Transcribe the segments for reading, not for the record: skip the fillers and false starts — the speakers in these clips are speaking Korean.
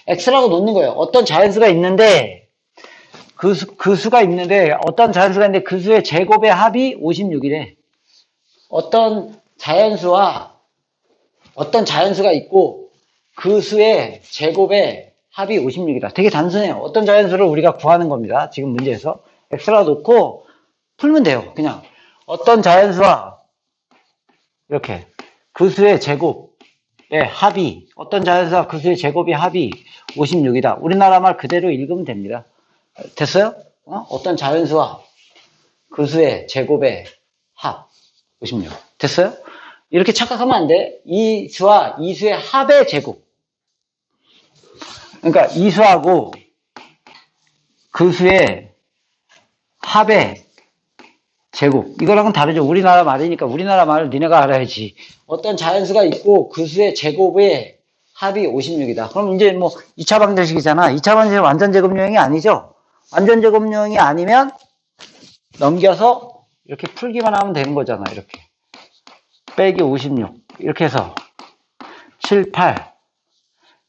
x라고 놓는 거예요. 어떤 자연수가 있는데 그 수가 있는데 어떤 자연수가 있는데 그 수의 제곱의 합이 56이래. 어떤 자연수가 있고 그 수의 제곱의 합이 56이다. 되게 단순해요. 어떤 자연수를 우리가 구하는 겁니다. 지금 문제에서 x라고 놓고 풀면 돼요. 그냥 어떤 자연수와 이렇게 그 수의 제곱의 합이 어떤 자연수와 그 수의 제곱의 합이 56이다. 우리나라 말 그대로 읽으면 됩니다. 됐어요? 어떤 자연수와 그 수의 제곱의 합 56. 됐어요? 이렇게 착각하면 안 돼. 이 수와 이 수의 합의 제곱. 그러니까 이 수하고 그 수의 합의 제곱. 이거랑은 다르죠. 우리나라 말이니까 우리나라 말을 니네가 알아야지. 어떤 자연수가 있고 그 수의 제곱의 합이 56이다. 그럼 이제 뭐 2차 방정식이잖아. 2차 방정식은 완전 제곱요형이 아니죠. 완전 제곱요형이 아니면 넘겨서 이렇게 풀기만 하면 되는 거잖아. 이렇게. 빼기 56. 이렇게 해서 7, 8.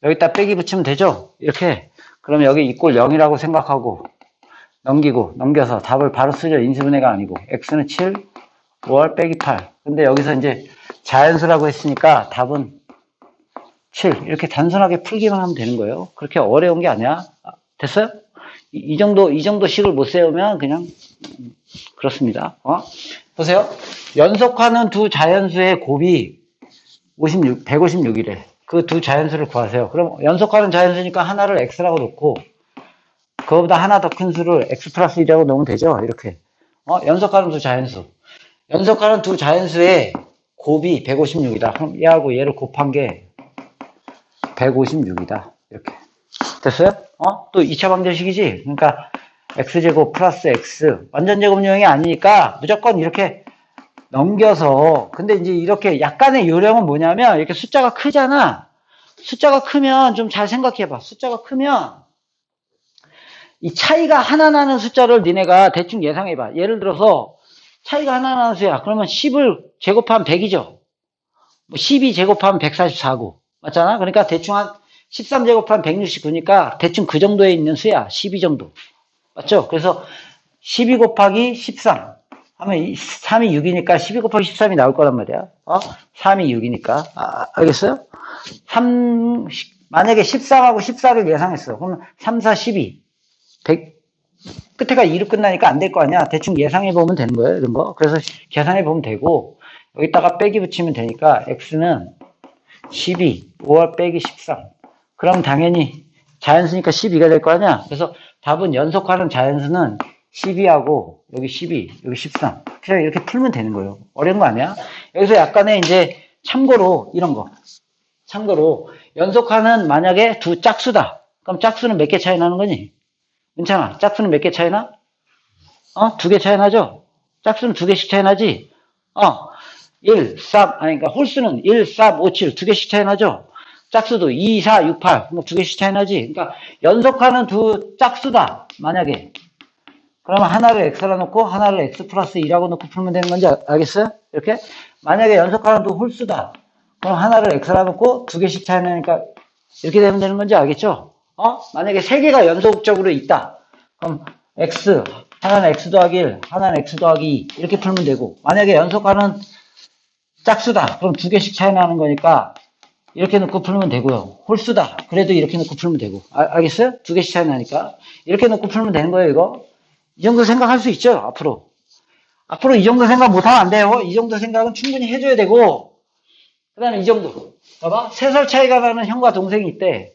여기다 빼기 붙이면 되죠. 이렇게. 그러면 여기 이꼴 0이라고 생각하고 넘겨서 답을 바로 쓰죠. 인수분해가 아니고. x는 7, 5월 빼기 8. 근데 여기서 이제 자연수라고 했으니까 답은 7. 이렇게 단순하게 풀기만 하면 되는 거예요. 그렇게 어려운 게 아니야. 됐어요? 이 정도 식을 못 세우면 그냥 그렇습니다. 보세요. 연속하는 두 자연수의 곱이 156이래. 그 두 자연수를 구하세요. 그럼 연속하는 자연수니까 하나를 x라고 놓고 그거보다 하나 더 큰 수를 x 플러스 1이라고 놓으면 되죠. 이렇게. 연속하는 두 자연수. 연속하는 두 자연수의 곱이 156이다. 그럼 얘하고 얘를 곱한 게 156이다. 이렇게. 됐어요? 또 2차 방정식이지? 그러니까 x제곱 플러스 x. 완전 제곱요형이 아니니까 무조건 이렇게 넘겨서. 근데 이제 이렇게 약간의 요령은 뭐냐면 이렇게 숫자가 크잖아. 숫자가 크면 좀 잘 생각해봐. 숫자가 크면 이 차이가 하나 나는 숫자를 니네가 대충 예상해봐. 예를 들어서 차이가 하나 나는 수야. 그러면 10을 제곱하면 100이죠. 12 제곱하면 144고. 맞잖아? 그러니까 대충 한 13 제곱하면 169니까 대충 그 정도에 있는 수야. 12 정도. 맞죠? 그래서 12 곱하기 13 하면 3이 6이니까 12 곱하기 13이 나올 거란 말이야. 3이 6이니까. 알겠어요? 만약에 13하고 14를 예상했어. 그러면 3, 4, 12. 100, 끝에가 2로 끝나니까 안 될 거 아니야. 대충 예상해보면 되는 거예요. 이런 거. 그래서 계산해보면 되고, 여기다가 빼기 붙이면 되니까, x는 12, 5월 빼기 13. 그럼 당연히 자연수니까 12가 될 거 아니야. 그래서 답은 연속하는 자연수는 12하고, 여기 12, 여기 13. 그냥 이렇게 풀면 되는 거예요. 어려운 거 아니야? 여기서 약간의 이제 참고로, 이런 거. 참고로, 연속하는 만약에 두 짝수다. 그럼 짝수는 몇 개 차이 나는 거니? 괜찮아. 짝수는 몇 개 차이 나? 2개 차이 나죠? 짝수는 2개씩 차이 나지? 1, 3, 그러니까 홀수는 1, 3, 5, 7, 2개씩 차이 나죠? 짝수도 2, 4, 6, 8, 뭐 2개씩 차이 나지? 그러니까 연속하는 두 짝수다. 만약에. 그러면 하나를 x라 놓고 하나를 x 플러스 2라고 놓고 풀면 되는 건지 알겠어요? 이렇게? 만약에 연속하는 두 홀수다. 그럼 하나를 x라 놓고 2개씩 차이 나니까 이렇게 되면 되는 건지 알겠죠? 만약에 3개가 연속적으로 있다. 그럼 x, 하나는 x 더하기 1, 하나는 x 더하기 2 이렇게 풀면 되고, 만약에 연속하는 짝수다. 그럼 2개씩 차이 나는 거니까 이렇게 놓고 풀면 되고요. 홀수다. 그래도 이렇게 놓고 풀면 되고. 알겠어요? 2개씩 차이 나니까. 이렇게 놓고 풀면 되는 거예요, 이거. 이 정도 생각할 수 있죠, 앞으로. 앞으로 이 정도 생각 못하면 안 돼요. 이 정도 생각은 충분히 해줘야 되고, 그 다음에 이 정도. 봐봐. 3살 차이가 나는 형과 동생이 있대.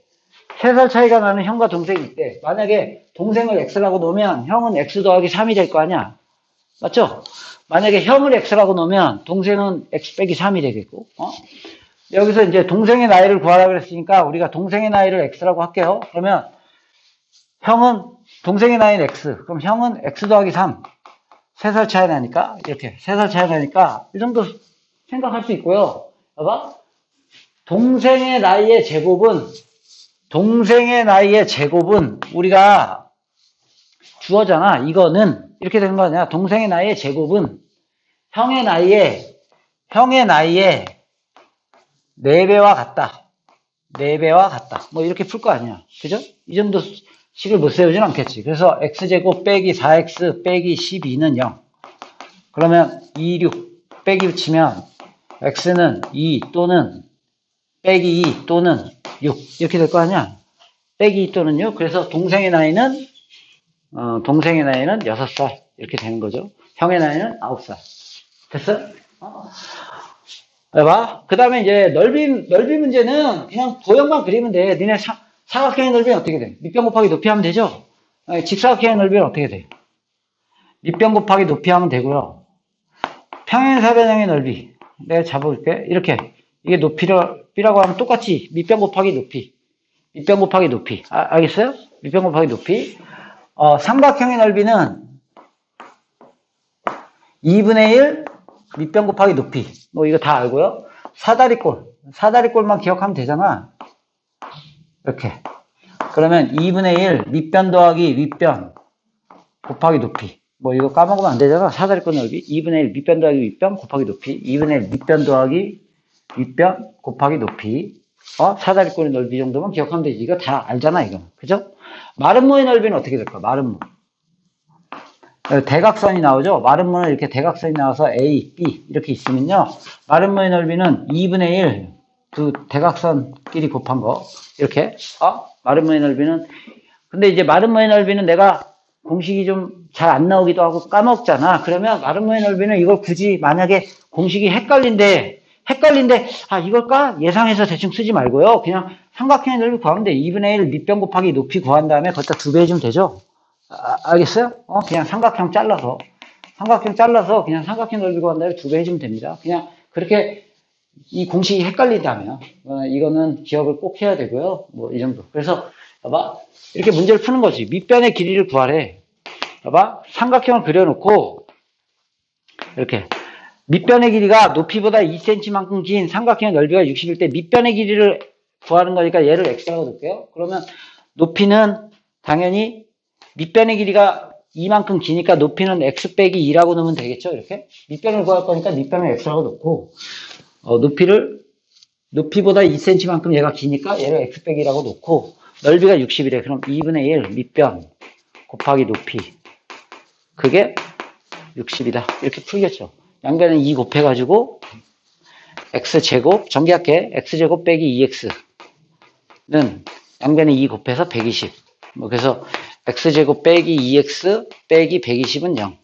3살 차이가 나는 형과 동생이 있대. 만약에 동생을 x라고 놓으면 형은 x 더하기 3이 될 거 아니야. 맞죠? 만약에 형을 x라고 놓으면 동생은 x 빼기 3이 되겠고. 여기서 이제 동생의 나이를 구하라 그랬으니까 우리가 동생의 나이를 x라고 할게요. 그러면 형은 동생의 나이는 x. 그럼 형은 x 더하기 3. 3살 차이 나니까 이렇게 3살 차이 나니까 이 정도 생각할 수 있고요. 봐봐. 동생의 나이의 제곱은 우리가 주어잖아. 이거는 이렇게 되는 거 아니야. 동생의 나이의 제곱은 형의 나이의 4배와 같다. 4배와 같다. 뭐 이렇게 풀 거 아니야. 그죠? 이 정도 식을 못 세우진 않겠지. 그래서 x제곱 빼기 4x 빼기 12는 0. 그러면 2, 6 빼기 붙이면 x는 2 또는 빼기 2 또는 6 이렇게 될 거 아니야. 빼기 2 또는 6. 그래서 동생의 나이는 6살 이렇게 되는 거죠. 형의 나이는 9살. 됐어? 봐봐. 그 다음에 이제 넓이 문제는 그냥 도형만 그리면 돼. 니네 사각형의 넓이는 어떻게 돼? 밑변 곱하기 높이 하면 되죠? 직사각형의 넓이는 어떻게 돼? 밑변 곱하기 높이 하면 되고요. 평행사변형의 넓이. 내가 잡아볼게. 이렇게. 이게 높이라고 하면 똑같이 밑변 곱하기 높이. 밑변 곱하기 높이. 알겠어요? 밑변 곱하기 높이. 삼각형의 넓이는 2분의 1 밑변 곱하기 높이. 뭐 이거 다 알고요. 사다리꼴만 기억하면 되잖아. 이렇게. 그러면 2분의 1 밑변 더하기 윗변 곱하기 높이. 뭐 이거 까먹으면 안 되잖아. 사다리꼴 넓이 2분의 1 밑변 더하기 윗변 곱하기 높이. 2분의 1 밑변 더하기 윗변 곱하기 높이. 사다리꼴의 넓이 정도만 기억하면 되지. 이거 다 알잖아, 이거. 그죠? 마름모의 넓이는 어떻게 될까? 마름모. 대각선이 나오죠? 마름모는 이렇게 대각선이 나와서 A, B 이렇게 있으면요. 마름모의 넓이는 2분의 1 두 대각선끼리 곱한 거. 이렇게. 마름모의 넓이는. 근데 이제 마름모의 넓이는 내가 공식이 좀 잘 안 나오기도 하고 까먹잖아. 그러면 마름모의 넓이는 이걸 굳이 만약에 공식이 헷갈린데 이걸까? 예상해서 대충 쓰지 말고요. 그냥 삼각형의 넓이 구하면 돼. 2분의 1 밑변 곱하기 높이 구한 다음에 거기다 2배 해주면 되죠. 알겠어요? 그냥 삼각형 잘라서 그냥 삼각형 넓이 구한 다음에 2배 해주면 됩니다. 그냥 그렇게 이 공식이 헷갈린다면 이거는 기억을 꼭 해야 되고요. 뭐 이 정도. 그래서 봐봐. 이렇게 문제를 푸는 거지. 밑변의 길이를 구하래. 봐봐. 삼각형을 그려놓고 이렇게 밑변의 길이가 높이보다 2cm만큼 긴 삼각형의 넓이가 60일 때 밑변의 길이를 구하는 거니까 얘를 x라고 놓을게요. 그러면 높이는 당연히 밑변의 길이가 이만큼 기니까 높이는 x 빼기 2라고 넣으면 되겠죠. 이렇게 밑변을 구할 거니까 밑변을 x라고 놓고 높이보다 2cm만큼 얘가 기니까 얘를 x 빼기 2라고 놓고 넓이가 60이래. 그럼 2분의 1 밑변 곱하기 높이 그게 60이다. 이렇게 풀겠죠. 양변에 2 곱해가지고 x제곱 전개할게. x제곱 빼기 2x는 양변에 2 곱해서 120. 그래서 x제곱 빼기 2x 빼기 120은 0.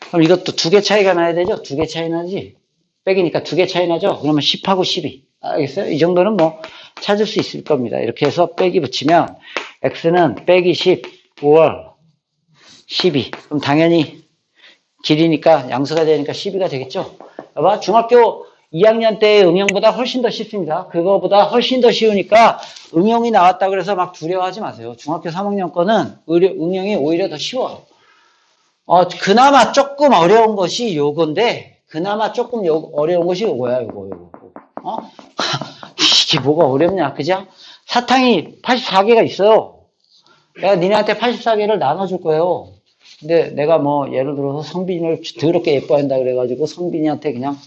그럼 이것도 2개 차이가 나야 되죠? 2개 차이 나지? 빼기니까 2개 차이 나죠? 그러면 10하고 12. 알겠어요? 이 정도는 뭐 찾을 수 있을 겁니다. 이렇게 해서 빼기 붙이면 x는 빼기 10, 5월 12. 그럼 당연히 길이니까 양수가 되니까 12가 되겠죠? 봐봐. 중학교 2학년 때의 응용보다 훨씬 더 쉽습니다. 그거보다 훨씬 더 쉬우니까 응용이 나왔다 그래서 막 두려워하지 마세요. 중학교 3학년 거는 응용이 오히려 더 쉬워요. 그나마 조금 어려운 것이 요건데 그나마 조금 어려운 것이 요거야. 요거. 이게 뭐가 어렵냐, 그죠? 사탕이 84개가 있어요. 내가 니네한테 84개를 나눠줄 거예요. 근데 내가 뭐 예를 들어서 성빈이를 더럽게 예뻐한다 그래가지고 성빈이한테 그냥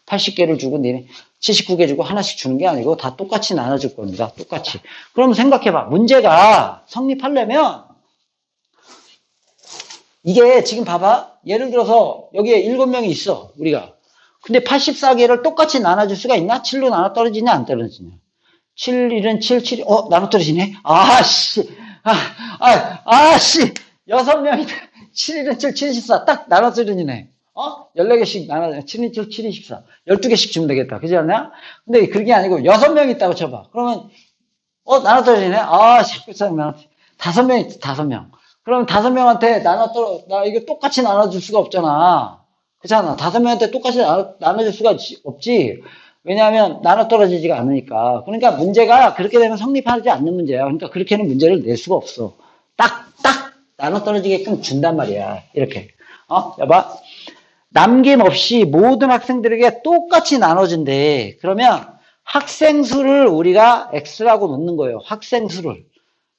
80개를 주고 니네 79개 주고 하나씩 주는 게 아니고 다 똑같이 나눠줄 겁니다. 똑같이. 그럼 생각해봐. 문제가 성립하려면 이게 지금 봐봐. 예를 들어서 여기에 7명이 있어. 우리가. 근데 84개를 똑같이 나눠줄 수가 있나? 7로 나눠 떨어지냐 안 떨어지냐? 7, 1은 7, 7, 나눠 떨어지네? 아씨. 6명이다. 7, 1은 7, 7, 14. 딱 나눠 떨어지네. 14개씩 나눠, 7, 7, 7, 14. 12개씩 주면 되겠다. 그지 않냐? 근데 그게 아니고 6명 있다고 쳐봐. 그러면, 나눠 떨어지네? 자꾸 짜증나. 5명 있지, 5명. 그럼 5명한테 나 이거 똑같이 나눠줄 수가 없잖아. 그렇잖아. 5명한테 똑같이 나눠줄 수가 없지. 왜냐하면 나눠 떨어지지가 않으니까. 그러니까 문제가 그렇게 되면 성립하지 않는 문제야. 그러니까 그렇게는 문제를 낼 수가 없어. 딱 나눠 떨어지게끔 준단 말이야. 이렇게. 여봐. 남김없이 모든 학생들에게 똑같이 나눠준대. 그러면 학생 수를 우리가 x라고 놓는 거예요. 학생 수를.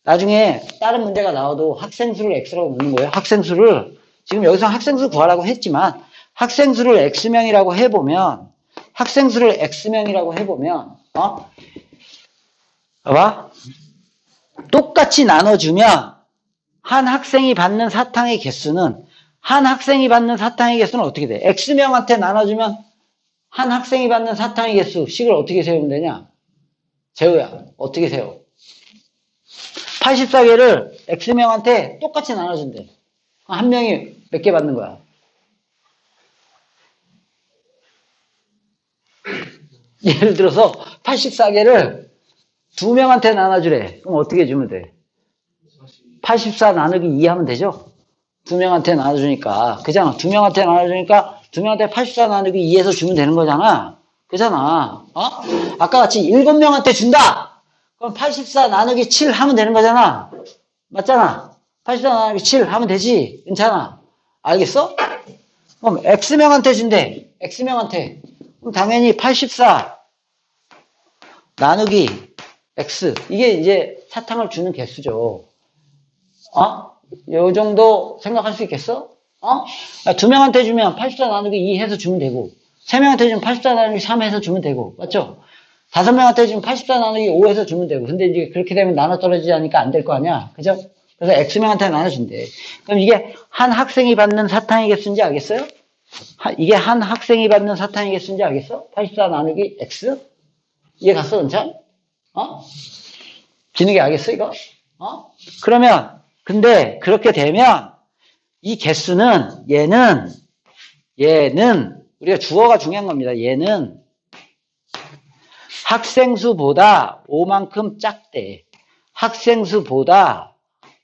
나중에 다른 문제가 나와도 학생 수를 x라고 놓는 거예요. 학생 수를. 지금 여기서 학생 수 구하라고 했지만 학생 수를 x명이라고 해보면 학생 수를 x명이라고 해보면 봐봐. 똑같이 나눠주면 한 학생이 받는 사탕의 개수는 어떻게 돼? X명한테 나눠주면 한 학생이 받는 사탕의 개수 식을 어떻게 세우면 되냐? 재우야, 어떻게 세워? 84개를 X명한테 똑같이 나눠준대. 한 명이 몇 개 받는 거야? 예를 들어서 84개를 두 명한테 나눠주래. 그럼 어떻게 주면 돼? 84 나누기 2 하면 되죠? 두 명한테 나눠주니까. 그잖아. 두 명한테 나눠주니까 두 명한테 84 나누기 2해서 주면 되는 거잖아. 그잖아. 어? 아까 같이 7명한테 준다! 그럼 84 나누기 7 하면 되는 거잖아. 맞잖아. 84 나누기 7 하면 되지. 괜찮아. 알겠어? 그럼 X명한테 준대. X명한테. 그럼 당연히 84 나누기 X. 이게 이제 사탕을 주는 개수죠. 요 정도 생각할 수 있겠어? 두 명한테 주면 84 나누기 2 해서 주면 되고, 세 명한테 주면 84 나누기 3 해서 주면 되고, 맞죠? 다섯 명한테 주면 84 나누기 5 해서 주면 되고, 근데 이제 그렇게 되면 나눠 떨어지지 않으니까 안 될 거 아니야? 그죠? 그래서 X명한테 나눠준대. 그럼 이게 한 학생이 받는 사탕의 개수인지 알겠어요? 이게 한 학생이 받는 사탕의 개수인지 알겠어? 84 나누기 X? 이해 갔어, 은찬? 기능이 알겠어, 이거? 그러면, 근데 그렇게 되면 이 개수는 얘는 우리가 주어가 중요한 겁니다. 얘는 학생수보다 5만큼 작대. 학생수보다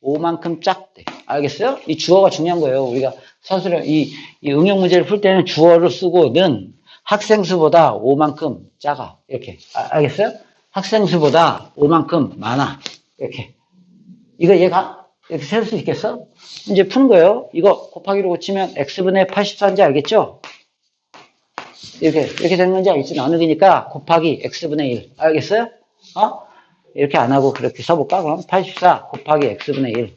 5만큼 작대. 알겠어요? 이 주어가 중요한 거예요. 우리가 서술형 이 응용 문제를 풀 때는 주어를 쓰고는 학생수보다 5만큼 작아. 이렇게. 알겠어요? 학생수보다 5만큼 많아. 이렇게. 이거 얘가 이렇게 셀 수 있겠어? 이제 푸는 거예요. 이거 곱하기로 고치면 x분의 84인지 알겠죠? 이렇게 되는 건지 알겠지? 나누기니까 곱하기 x분의 1. 알겠어요? 이렇게 안 하고 그렇게 써볼까? 그럼 84 곱하기 x분의 1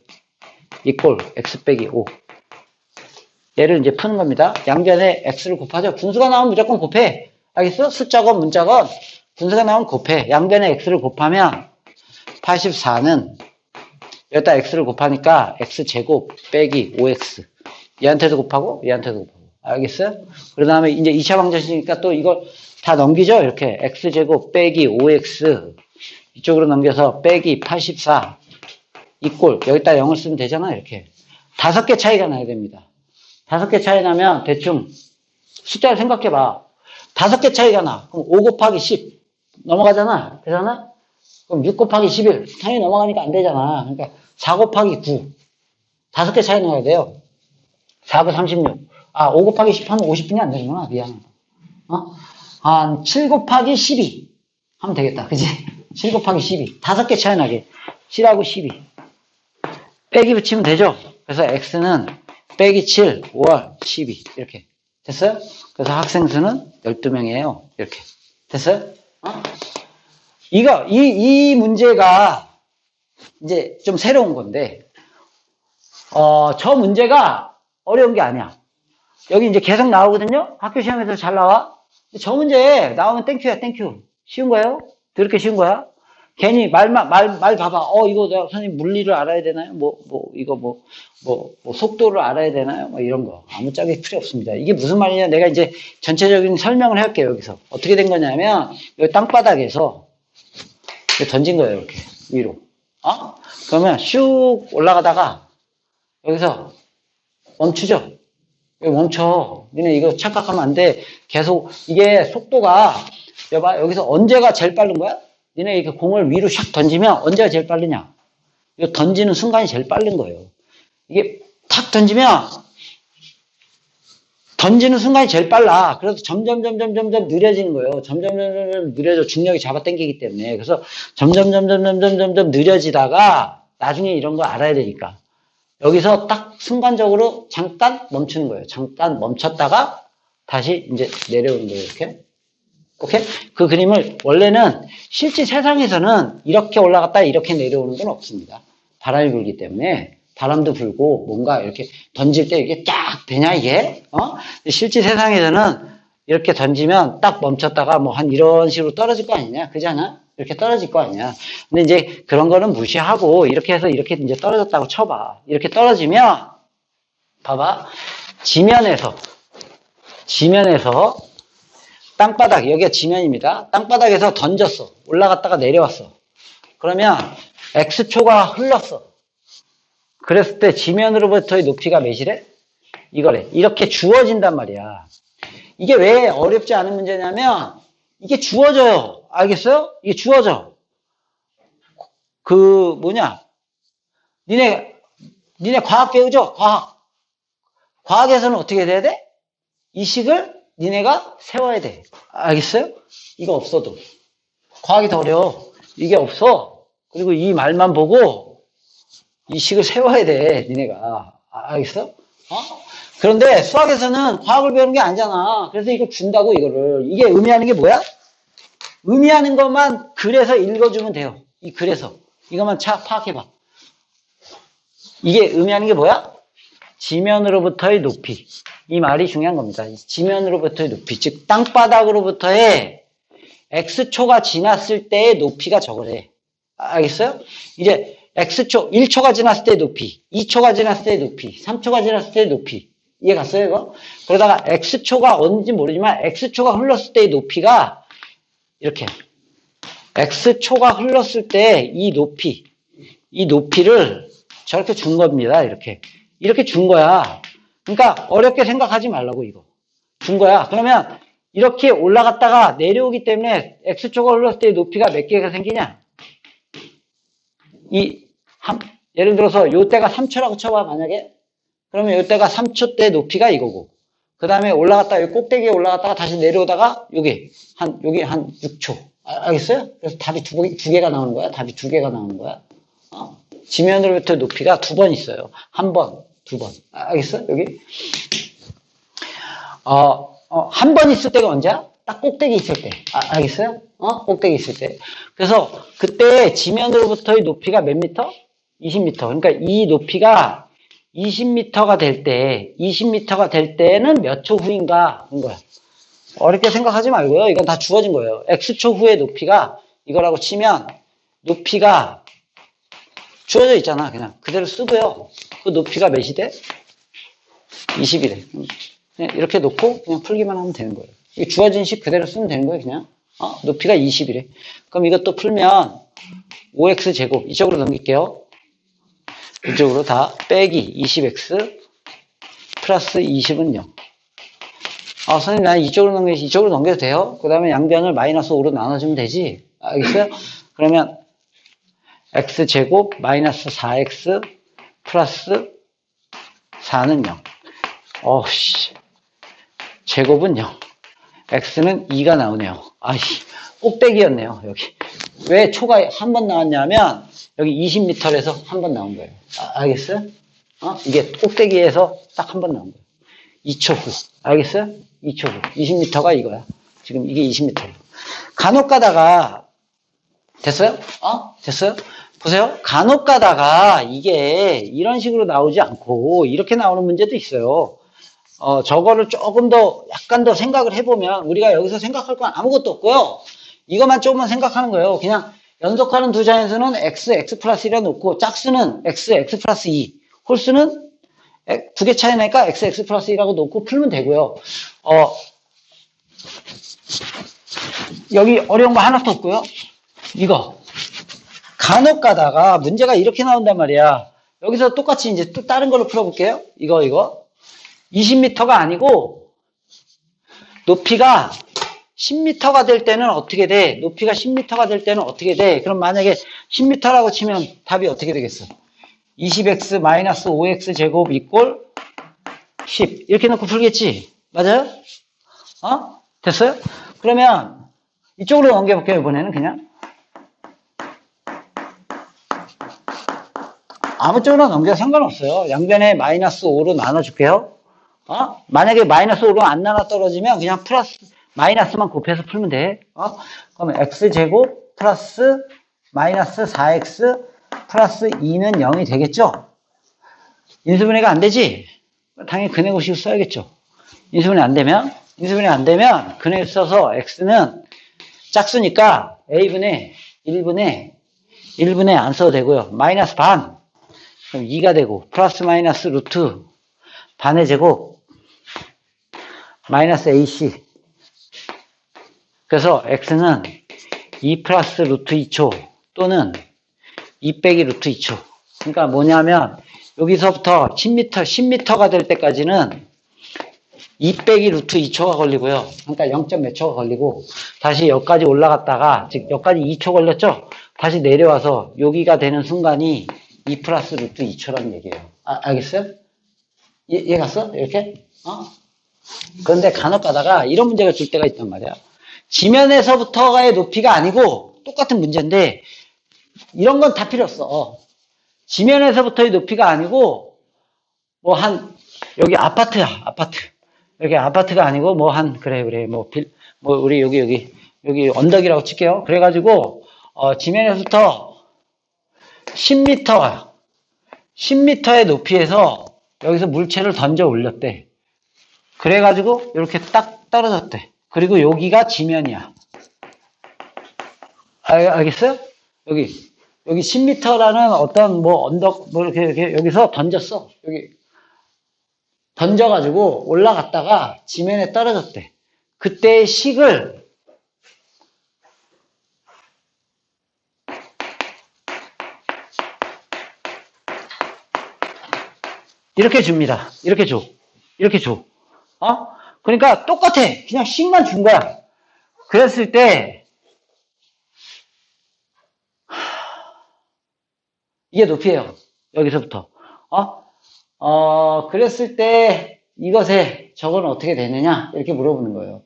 이꼴 x 빼기 5. 얘를 이제 푸는 겁니다. 양변에 x를 곱하죠. 분수가 나오면 무조건 곱해. 알겠어? 숫자건 문자건 분수가 나오면 곱해. 양변에 x를 곱하면 84는 여기다 x를 곱하니까 x제곱 빼기 5x. 얘한테도 곱하고 얘한테도 곱하고. 알겠어요? 그 다음에 이제 2차 방정식이니까 또 이걸 다 넘기죠? 이렇게 x제곱 빼기 5x 이쪽으로 넘겨서 빼기 84 이꼴 여기다 0을 쓰면 되잖아. 이렇게 5개 차이가 나야 됩니다. 5개 차이 나면 대충 숫자를 생각해봐. 5개 차이가 나. 그럼 5 곱하기 10 넘어가잖아. 되잖아? 그럼 6 곱하기 11 당연히 넘어가니까 안 되잖아. 그러니까 4 곱하기 9 5개 차이 나야 돼요. 4가 36 5 곱하기 10 하면 50분이 안 되는구나. 미안하다. 한 7 곱하기 12 하면 되겠다. 그지? 7 곱하기 12 5개 차이 나게 7하고 12 빼기 붙이면 되죠. 그래서 x는 빼기 7 5월 12 이렇게 됐어요? 그래서 학생 수는 12명이에요. 이렇게 됐어요? 이 문제가 이제 좀 새로운 건데, 저 문제가 어려운 게 아니야. 여기 이제 계속 나오거든요? 학교 시험에서 잘 나와. 저 문제 나오면 땡큐야, 땡큐. 쉬운 거예요? 그렇게 쉬운 거야? 괜히 말 봐봐. 이거 내가 선생님 물리를 알아야 되나요? 속도를 알아야 되나요? 이런 거. 아무짝에 필요 없습니다. 이게 무슨 말이냐? 내가 이제 전체적인 설명을 해볼게요, 여기서. 어떻게 된 거냐면, 여기 땅바닥에서 던진 거예요, 이렇게. 위로. 그러면 슉 올라가다가, 여기서 멈추죠? 여기 멈춰. 니네 이거 착각하면 안 돼. 계속, 이게 속도가, 여봐, 여기서 언제가 제일 빠른 거야? 니네 이렇게 공을 위로 샥 던지면 언제가 제일 빠르냐? 이거 던지는 순간이 제일 빠른 거예요. 이게 탁 던지면 던지는 순간이 제일 빨라. 그래서 점점 느려지는 거예요. 점점 느려져. 중력이 잡아당기기 때문에. 그래서 점점 느려지다가 나중에 이런 거 알아야 되니까. 여기서 딱 순간적으로 잠깐 멈추는 거예요. 잠깐 멈췄다가 다시 이제 내려오는 거예요. 이렇게. 오케이? 그 그림을 원래는 실제 세상에서는 이렇게 올라갔다 이렇게 내려오는 건 없습니다. 바람이 불기 때문에 바람도 불고 뭔가 이렇게 던질 때 이게 딱 되냐 이게? 실제 세상에서는 이렇게 던지면 딱 멈췄다가 뭐 한 이런 식으로 떨어질 거 아니냐? 그지 않아? 이렇게 떨어질 거 아니야. 근데 이제 그런 거는 무시하고 이렇게 해서 이렇게 이제 떨어졌다고 쳐봐. 이렇게 떨어지면 봐봐. 지면에서 땅바닥, 여기가 지면입니다. 땅바닥에서 던졌어. 올라갔다가 내려왔어. 그러면 X초가 흘렀어. 그랬을 때 지면으로부터의 높이가 몇이래? 이거래. 이렇게 주어진단 말이야. 이게 왜 어렵지 않은 문제냐면 이게 주어져요. 알겠어요? 이게 주어져. 니네 과학 배우죠? 과학에서는 어떻게 돼야 돼? 이 식을 니네가 세워야 돼. 알겠어요? 이거 없어도. 과학이 더 어려워. 이게 없어. 그리고 이 말만 보고 이 식을 세워야 돼. 니네가. 알겠어? 그런데 수학에서는 과학을 배우는 게 아니잖아. 그래서 이거 준다고 이거를. 이게 의미하는 게 뭐야? 의미하는 것만 그래서 읽어주면 돼요. 이 그래서. 이것만 파악해봐. 이게 의미하는 게 뭐야? 지면으로부터의 높이. 이 말이 중요한 겁니다. 지면으로부터의 높이. 즉 땅바닥으로부터의 X초가 지났을 때의 높이가 저거래. 알겠어요? 이제 X초, 1초가 지났을 때의 높이, 2초가 지났을 때의 높이, 3초가 지났을 때의 높이. 이해 갔어요, 이거? 그러다가 X초가 언제인지 모르지만 X초가 흘렀을 때의 높이가 이렇게. X초가 흘렀을 때 이 높이를 저렇게 준 겁니다, 이렇게. 이렇게 준 거야. 그러니까 어렵게 생각하지 말라고, 이거. 준 거야. 그러면 이렇게 올라갔다가 내려오기 때문에 X초가 흘렀을 때의 높이가 몇 개가 생기냐? 예를 들어서 요때가 3초라고 쳐봐, 만약에. 그러면 요때가 3초 때 높이가 이거고. 그 다음에 올라갔다가, 여기 꼭대기에 올라갔다가 다시 내려오다가 여기 한 6초. 알겠어요? 그래서 답이 두 개가 나오는 거야. 답이 두 개가 나오는 거야. 지면으로부터 높이가 두 번 있어요. 한 번, 두 번. 알겠어? 여기. 한 번 있을 때가 언제야? 딱 꼭대기 있을 때. 알겠어요? 꼭대기 있을 때. 그래서 그때 지면으로부터의 높이가 몇 미터? 20m. 그러니까 이 높이가 20m가 될 때는 몇 초 후인가? 인 거야. 어렵게 생각하지 말고요. 이건 다 주어진 거예요. X초 후의 높이가 이거라고 치면 높이가 주어져 있잖아. 그냥 그대로 쓰고요. 그 높이가 몇이 돼? 20이래. 그냥 이렇게 놓고 그냥 풀기만 하면 되는 거예요. 이 주어진 식 그대로 쓰면 되는 거예요. 그냥. 높이가 20이래. 그럼 이것도 풀면 5x제곱 이쪽으로 넘길게요. 이쪽으로 다 빼기 20x 플러스 20은 0. 선생님, 난 이쪽으로 넘겨도 돼요? 그 다음에 양변을 마이너스 5로 나눠주면 되지? 알겠어요? 그러면 x제곱 마이너스 4x 플러스 4는 0. 제곱은 0. x는 2가 나오네요. 꼭대기였네요, 여기. 왜 초가 한 번 나왔냐면, 여기 20m에서 한 번 나온 거예요. 알겠어요? 이게 꼭대기에서 딱 한 번 나온 거예요. 2초 후. 알겠어요? 2초 후. 20m가 이거야. 지금 이게 20m예요. 간혹 가다가, 됐어요? 됐어요? 보세요. 간혹 가다가 이게 이런 식으로 나오지 않고 이렇게 나오는 문제도 있어요. 저거를 조금 더, 약간 더 생각을 해보면 우리가 여기서 생각할 건 아무것도 없고요. 이것만 조금만 생각하는 거예요. 그냥 연속하는 두 자연수는 x 플러스 1에 놓고 짝수는 x 플러스 2, 홀수는 두 개 차이 나니까 x 플러스 1하고 놓고 풀면 되고요. 여기 어려운 거 하나도 없고요. 이거. 간혹 가다가 문제가 이렇게 나온단 말이야. 여기서 똑같이 이제 또 다른 걸로 풀어볼게요. 이거. 20m가 아니고 높이가 10m가 될 때는 어떻게 돼? 높이가 10m가 될 때는 어떻게 돼? 그럼 만약에 10m라고 치면 답이 어떻게 되겠어? 20x 마이너스 5x 제곱 이꼴 10 이렇게 놓고 풀겠지? 맞아요? 됐어요? 그러면 이쪽으로 넘겨볼게요. 이번에는 그냥 아무 쪽으로 넘겨도 상관없어요. 양변에 마이너스 5로 나눠줄게요. 만약에 마이너스 5로 안 나눠 떨어지면 그냥 플러스 마이너스만 곱해서 풀면 돼. 그러면 x제곱 플러스 마이너스 4x 플러스 2는 0이 되겠죠? 인수분해가 안 되지? 당연히 근해공식을 써야겠죠. 인수분해 안 되면 근해를 써서 x는 짝수니까 a분의 1분의 안 써도 되고요. 마이너스 반. 그럼 2가 되고, 플러스 마이너스 루트 반의 제곱, 마이너스 AC. 그래서 x는 2 플러스 루트 2초 또는 2 빼기 루트 2초. 그러니까 뭐냐면 여기서부터 10m가 될 때까지는 2 빼기 루트 2초가 걸리고요. 그러니까 0. 몇 초가 걸리고 다시 여기까지 올라갔다가 즉 여기까지 2초 걸렸죠? 다시 내려와서 여기가 되는 순간이 2 플러스 루트 2초라는 얘기예요. 알겠어요? 이해 갔어? 이렇게? 그런데 간혹 가다가 이런 문제가 줄 때가 있단 말이야. 지면에서부터가의 높이가 아니고 똑같은 문제인데 이런 건 다 필요 없어. 지면에서부터의 높이가 아니고 뭐 여기 아파트야. 아파트. 여기 아파트가 아니고 뭐 그래 뭐 우리 여기 언덕이라고 칠게요. 그래가지고 지면에서부터 10m의 높이에서 여기서 물체를 던져 올렸대. 그래가지고 이렇게 딱 떨어졌대. 그리고 여기가 지면이야. 알겠어요? 여기 10m라는 어떤 뭐 언덕 뭐 이렇게 여기서 던졌어. 여기 던져가지고 올라갔다가 지면에 떨어졌대. 그때의 식을 이렇게 줍니다. 이렇게 줘. 그러니까 똑같아. 그냥 식만 준 거야. 그랬을 때 이게 높이에요. 여기서부터. 그랬을 때 이것의 저거는 어떻게 되느냐? 이렇게 물어보는 거예요.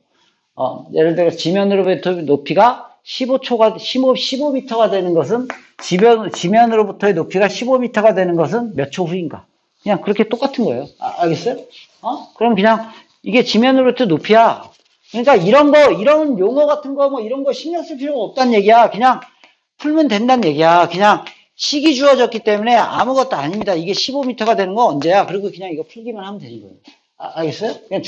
예를 들어 지면으로부터 높이가 15m가 되는 것은 지면으로부터의 높이가 15m가 되는 것은 몇 초 후인가? 그냥 그렇게 똑같은 거예요. 알겠어요? 그럼 그냥 이게 지면으로부터 높이야. 그러니까 이런 용어 같은 거 뭐 이런 거 신경 쓸 필요가 없다는 얘기야. 그냥 풀면 된다는 얘기야. 그냥 식이 주어졌기 때문에 아무것도 아닙니다. 이게 15m가 되는 건 언제야? 그리고 그냥 이거 풀기만 하면 되는 거예요. 알겠어요? 그냥